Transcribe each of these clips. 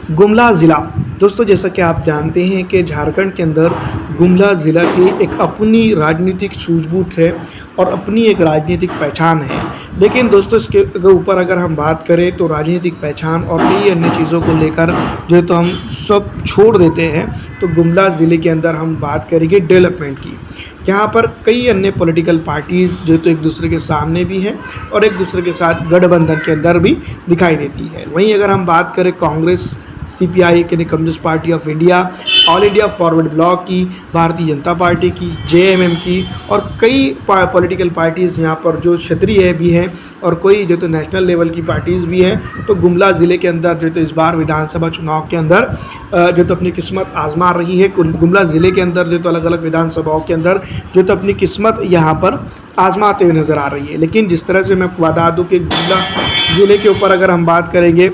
गुमला ज़िला दोस्तों, जैसा कि आप जानते हैं कि झारखंड के अंदर गुमला ज़िला की एक अपनी राजनीतिक सूझबूझ है और अपनी एक राजनीतिक पहचान है। लेकिन दोस्तों, इसके ऊपर अगर हम बात करें तो राजनीतिक पहचान और कई अन्य चीज़ों को लेकर जो है तो हम सब छोड़ देते हैं। तो गुमला ज़िले के अंदर हम बात करेंगे डेवलपमेंट की। यहाँ पर कई अन्य पॉलिटिकल पार्टीज़ जो तो एक दूसरे के सामने भी हैं और एक दूसरे के साथ गठबंधन के अंदर भी दिखाई देती है। वहीं अगर हम बात करें कांग्रेस, सीपीआई यानी communist party of India, all India forward block की, भारतीय जनता पार्टी की, जेएमएम की और कई पॉलिटिकल पार्टीज़ यहाँ पर जो क्षेत्रीय भी हैं और कोई जो तो नेशनल लेवल की पार्टीज़ भी हैं। तो गुमला ज़िले के अंदर जो तो इस बार विधानसभा चुनाव के अंदर जो तो अपनी किस्मत आजमा रही है। गुमला ज़िले के अंदर जो तो अलग अलग विधानसभाओं के अंदर जो तो अपनी किस्मत यहाँ पर आजमाते हुए नज़र आ रही है। लेकिन जिस तरह से मैं आपको बता दूँ कि गुमला ज़िले के ऊपर अगर हम बात करेंगे,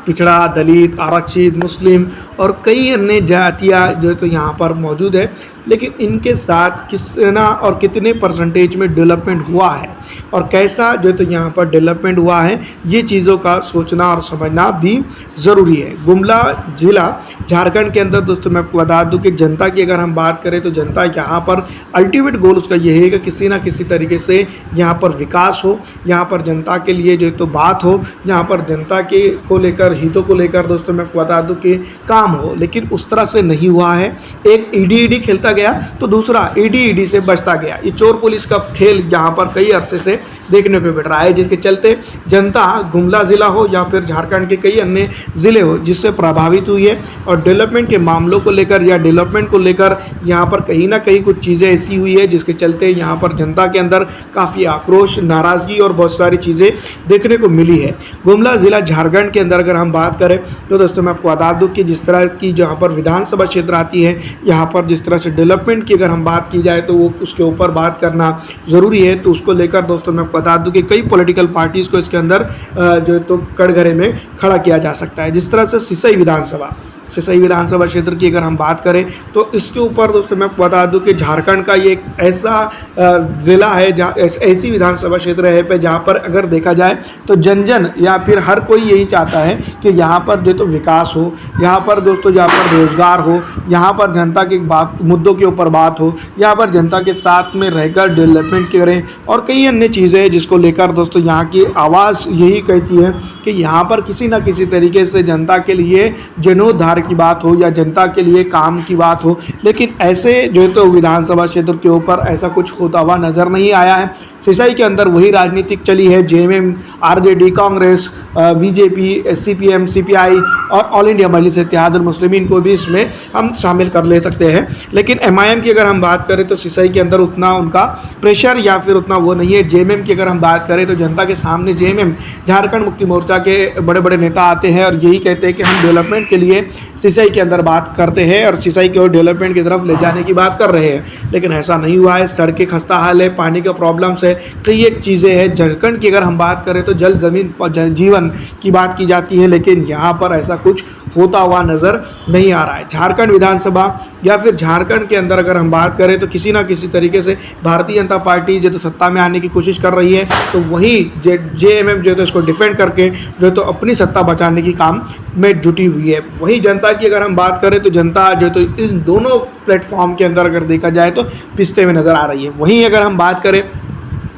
पिछड़ा, दलित, आरक्षित, मुस्लिम और कई अन्य जातियाँ जो तो यहाँ पर मौजूद है, लेकिन इनके साथ कितना और कितने परसेंटेज में डेवलपमेंट हुआ है और कैसा जो तो यहाँ पर डेवलपमेंट हुआ है, ये चीज़ों का सोचना और समझना भी ज़रूरी है। गुमला ज़िला झारखंड के अंदर दोस्तों मैं आपको बता दूं कि जनता की अगर हम बात करें तो जनता यहाँ पर अल्टीमेट गोल उसका ये है कि किसी ना किसी तरीके से यहाँ पर विकास हो, यहाँ पर जनता के लिए जो तो बात हो, यहाँ पर जनता के को लेकर, हितों को लेकर दोस्तों मैं आपको बता दूं कि काम हो। लेकिन उस तरह से नहीं हुआ है। एक ईडी खेलता गया तो दूसरा ईडी से बचता गया। ये चोर पुलिस का खेल यहाँ पर कई अरसे से देखने को मिल रहा है, जिसके चलते जनता गुमला ज़िला हो या फिर झारखंड के कई अन्य ज़िले हो जिससे प्रभावित हुई है। और डेवलपमेंट के मामलों को लेकर या डेवलपमेंट को लेकर यहाँ पर कहीं ना कहीं कुछ चीज़ें ऐसी हुई है जिसके चलते यहाँ पर जनता के अंदर काफ़ी आक्रोश, नाराज़गी और बहुत सारी चीज़ें देखने को मिली है। गुमला ज़िला झारखंड के अंदर अगर हम बात करें तो दोस्तों मैं आपको बता दूँ कि जिस तरह की जहाँ पर विधानसभा क्षेत्र आती है, यहाँ पर जिस तरह से डेवलपमेंट की अगर हम बात की जाए तो वो उसके ऊपर बात करना ज़रूरी है। तो उसको लेकर दोस्तों मैं बता दूं कि कई पॉलिटिकल पार्टीज़ को इसके अंदर जो तो कटघरे में खड़ा किया जा सकता है। जिस तरह से सिसई विधानसभा क्षेत्र की अगर हम बात करें तो इसके ऊपर दोस्तों मैं बता दूं कि झारखंड का ये एक ऐसा ज़िला है जहाँ ऐसी विधानसभा क्षेत्र है पे जहाँ पर अगर देखा जाए तो जन या फिर हर कोई यही चाहता है कि यहाँ पर जो तो विकास हो, यहाँ पर दोस्तों यहाँ पर रोजगार हो, यहाँ पर जनता के मुद्दों के ऊपर बात हो, यहाँ पर जनता के साथ में रहकर डेवलपमेंट करें और कई अन्य चीज़ें जिसको लेकर दोस्तों यहाँ की आवाज़ यही कहती है कि यहाँ पर किसी न किसी तरीके से जनता के लिए जीर्णोद्धार की बात हो या जनता के लिए काम की बात हो। लेकिन ऐसे जो तो विधानसभा क्षेत्र के ऊपर ऐसा कुछ होता हुआ नज़र नहीं आया है। सिसई के अंदर वही राजनीतिक चली है, JMM, RJD, Congress, BJP, CPM, CPI और ऑल इंडिया मजलिस इत्तेहादुल मुस्लिमीन को भी इसमें हम शामिल कर ले सकते हैं। लेकिन एमआईएम की अगर हम बात करें तो सिसई के अंदर उतना उनका प्रेशर या फिर उतना वो नहीं है। जेएमएम की अगर हम बात करें तो जनता के सामने जेएमएम झारखंड मुक्ति मोर्चा के बड़े बड़े नेता आते हैं और यही कहते हैं कि हम डेवलपमेंट के लिए सिसई के अंदर बात करते हैं और सिसई को डेवलपमेंट की तरफ ले जाने की बात कर रहे हैं। लेकिन ऐसा नहीं हुआ है। सड़कें खस्ता हाल है, पानी का प्रॉब्लम्स है, कई एक चीज़ें हैं। झारखंड की अगर हम बात करें तो जल, ज़मीन और जीवन की बात की जाती है, लेकिन यहाँ पर ऐसा कुछ होता हुआ नज़र नहीं आ रहा है। झारखंड विधानसभा या फिर झारखंड के अंदर अगर हम बात करें तो किसी ना किसी तरीके से भारतीय जनता पार्टी जो तो सत्ता में आने की कोशिश कर रही है, तो वही जेएमएम जो तो इसको डिफेंड करके जो तो अपनी सत्ता बचाने की काम में जुटी हुई है। वही जनता की अगर हम बात करें तो जनता जो तो इन दोनों प्लेटफॉर्म के अंदर अगर देखा जाए तो पिसते हुए नज़र आ रही है। वहीं अगर हम बात करें,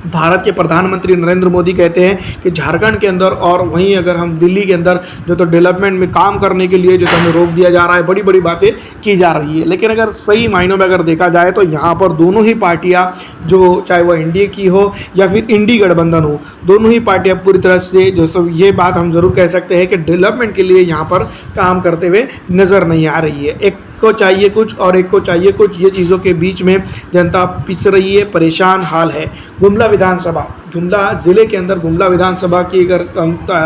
भारत के प्रधानमंत्री नरेंद्र मोदी कहते हैं कि झारखंड के अंदर और वहीं अगर हम दिल्ली के अंदर जो तो डेवलपमेंट में काम करने के लिए जो तो हमें रोक दिया जा रहा है, बड़ी बड़ी बातें की जा रही है। लेकिन अगर सही मायनों में अगर देखा जाए तो यहाँ पर दोनों ही पार्टियाँ जो चाहे वह एनडीए की हो या फिर इंडी गठबंधन हो, दोनों ही पार्टियाँ पूरी तरह से जो तो ये बात हम ज़रूर कह सकते हैं कि डेवलपमेंट के लिए यहाँ पर काम करते हुए नज़र नहीं आ रही है। एक को चाहिए कुछ और एक को चाहिए कुछ, ये चीज़ों के बीच में जनता पिस रही है, परेशान हाल है। गुमला ज़िले के अंदर गुमला विधानसभा की अगर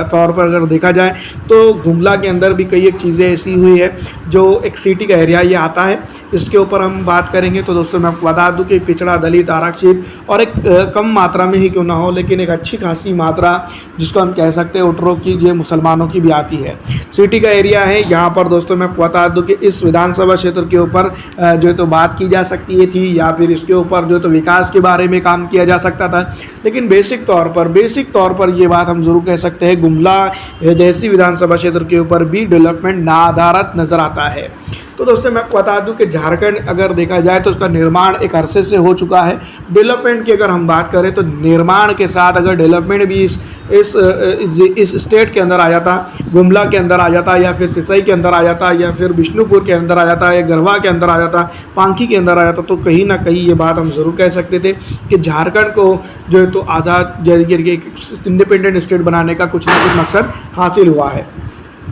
तौर पर अगर देखा जाए तो गुमला के अंदर भी कई एक चीज़ें ऐसी हुई है जो एक सिटी का एरिया ये आता है। इसके ऊपर हम बात करेंगे तो दोस्तों मैं आपको बता दूं कि पिछड़ा, दलित, आरक्षित और एक कम मात्रा में ही क्यों ना हो लेकिन एक अच्छी खासी मात्रा जिसको हम कह सकते हैं उटरों की, ये मुसलमानों की भी आती है। सिटी का एरिया है। यहाँ पर दोस्तों मैं आपको बता दूं कि इस विधानसभा क्षेत्र के ऊपर जो तो बात की जा सकती थी या फिर इसके ऊपर जो तो विकास के बारे में काम किया जा सकता था, लेकिन बेसिक तौर पर ये बात हम ज़रूर कह सकते हैं, गुमला जैसी विधानसभा क्षेत्र के ऊपर भी डेवलपमेंट ना आधारित नज़र आता है। तो दोस्तों मैं आपको बता दूं कि झारखंड अगर देखा जाए तो उसका निर्माण एक अरसे से हो चुका है। डेवलपमेंट की अगर हम बात करें तो निर्माण के साथ अगर डेवलपमेंट भी इस स्टेट के अंदर आ जाता, गुमला के अंदर आ जाता, या फिर सिसई के अंदर आ जाता, या फिर बिष्णुपुर के अंदर आ जाता, या गढ़वा के अंदर आ जाता, पांकी के अंदर आ जाता, तो कहीं ना कहीं ये बात हम ज़रूर कह सकते थे कि झारखंड को जो है तो आज़ाद इंडिपेंडेंट स्टेट बनाने का कुछ ना कुछ मकसद हासिल हुआ है।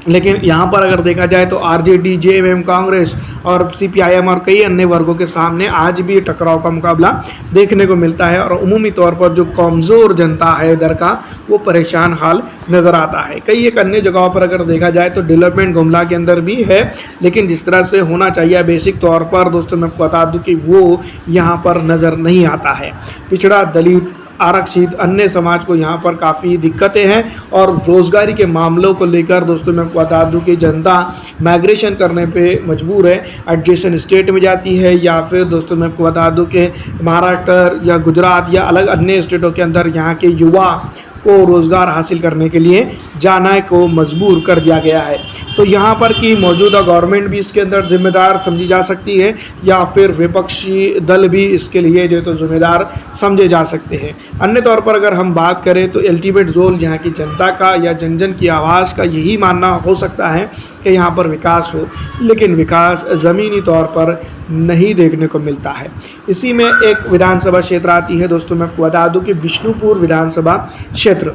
लेकिन यहाँ पर अगर देखा जाए तो आरजेडी, जेएमएम, कांग्रेस और सीपीआईएम और कई अन्य वर्गों के सामने आज भी टकराव का मुकाबला देखने को मिलता है, और उमूमी तौर पर जो कमज़ोर जनता है इधर का वो परेशान हाल नज़र आता है। कई एक अन्य जगहों पर अगर देखा जाए तो डेवलपमेंट गुमला के अंदर भी है, लेकिन जिस तरह से होना चाहिए बेसिक तौर पर दोस्तों मैं बता दूँ कि वो यहाँ पर नज़र नहीं आता है। पिछड़ा, दलित, आरक्षित, अन्य समाज को यहाँ पर काफ़ी दिक्कतें हैं, और रोज़गारी के मामलों को लेकर दोस्तों मैं बता दूं कि जनता माइग्रेशन करने पे मजबूर है, एडजेसेंट स्टेट में जाती है, या फिर दोस्तों मैं बता दूं कि महाराष्ट्र या गुजरात या अलग अन्य स्टेटों के अंदर यहाँ के युवा को रोज़गार हासिल करने के लिए जाने को मजबूर कर दिया गया है। तो यहाँ पर की मौजूदा गवर्नमेंट भी इसके अंदर जिम्मेदार समझी जा सकती है, या फिर विपक्षी दल भी इसके लिए जो तो जिम्मेदार समझे जा सकते हैं। अन्य तौर पर अगर हम बात करें तो अल्टीमेट गोल यहाँ की जनता का या जन जन की आवाज़ का यही मानना हो सकता है कि यहाँ पर विकास हो, लेकिन विकास ज़मीनी तौर पर नहीं देखने को मिलता है। इसी में एक विधानसभा क्षेत्र आती है दोस्तों मैं बता दूं कि बिष्णुपुर विधानसभा क्षेत्र।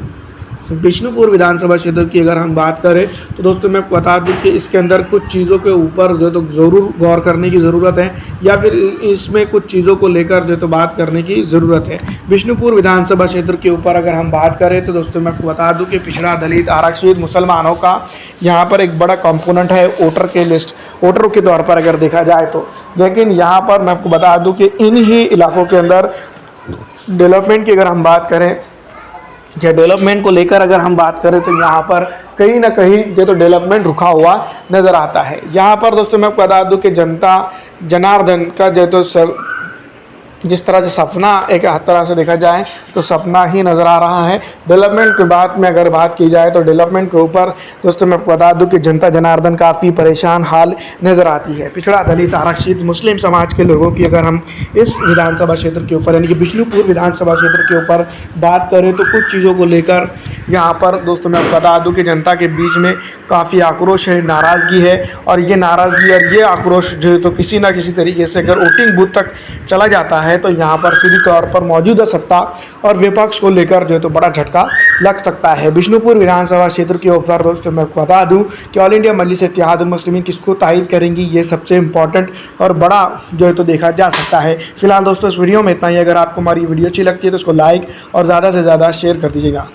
बिष्णुपुर विधानसभा क्षेत्र की अगर हम बात करें तो दोस्तों मैं बता दूं कि इसके अंदर कुछ चीज़ों के ऊपर जो तो ज़रूर गौर करने की ज़रूरत है, या फिर इसमें कुछ चीज़ों को लेकर जो तो बात करने की ज़रूरत है। बिष्णुपुर विधानसभा क्षेत्र के ऊपर अगर हम बात करें तो दोस्तों मैं बता दूं कि पिछड़ा, दलित, आरक्षित, मुसलमानों का यहाँ पर एक बड़ा कंपोनेंट है वोटरों के तौर पर अगर देखा जाए तो। लेकिन यहाँ पर मैं आपको बता दूँ कि इन ही इलाकों के अंदर डेवलपमेंट की अगर हम बात करें या डेवलपमेंट को लेकर अगर हम बात करें तो यहाँ पर कहीं ना कहीं जो तो डेवलपमेंट रुका हुआ नज़र आता है। यहाँ पर दोस्तों मैं बता दूं कि जनता जनार्दन का जो तो जिस तरह से सपना एक तरह से देखा जाए तो सपना ही नज़र आ रहा है। डेवलपमेंट के बाद में अगर बात की जाए तो डेवलपमेंट के ऊपर दोस्तों मैं बता दूं कि जनता जनार्दन काफ़ी परेशान हाल नज़र आती है। पिछड़ा, दलित, आरक्षित, मुस्लिम समाज के लोगों की अगर हम इस विधानसभा क्षेत्र के ऊपर यानी कि बिष्णुपुर विधानसभा क्षेत्र के ऊपर बात करें तो कुछ चीज़ों को लेकर यहाँ पर दोस्तों मैं बता दूँ कि जनता के बीच में काफ़ी आक्रोश है, नाराज़गी है, और ये नाराज़गी और ये आक्रोश जो है तो किसी ना किसी तरीके से अगर वोटिंग बूथ तक चला जाता है तो यहाँ पर सीधी तौर पर मौजूदा सत्ता और विपक्ष को लेकर जो है तो बड़ा झटका लग सकता है। बिष्णुपुर विधानसभा क्षेत्र के ऊपर दोस्तों मैं बता दूं कि ऑल इंडिया मजलिस इत्तेहादुल मुस्लिमीन किसको तायद करेंगी, ये सबसे इम्पॉर्टेंट और बड़ा जो है तो देखा जा सकता है। फिलहाल दोस्तों इस वीडियो में इतना ही। अगर आपको हमारी वीडियो अच्छी लगती है तो उसको लाइक और ज़्यादा से ज़्यादा शेयर कर दीजिएगा।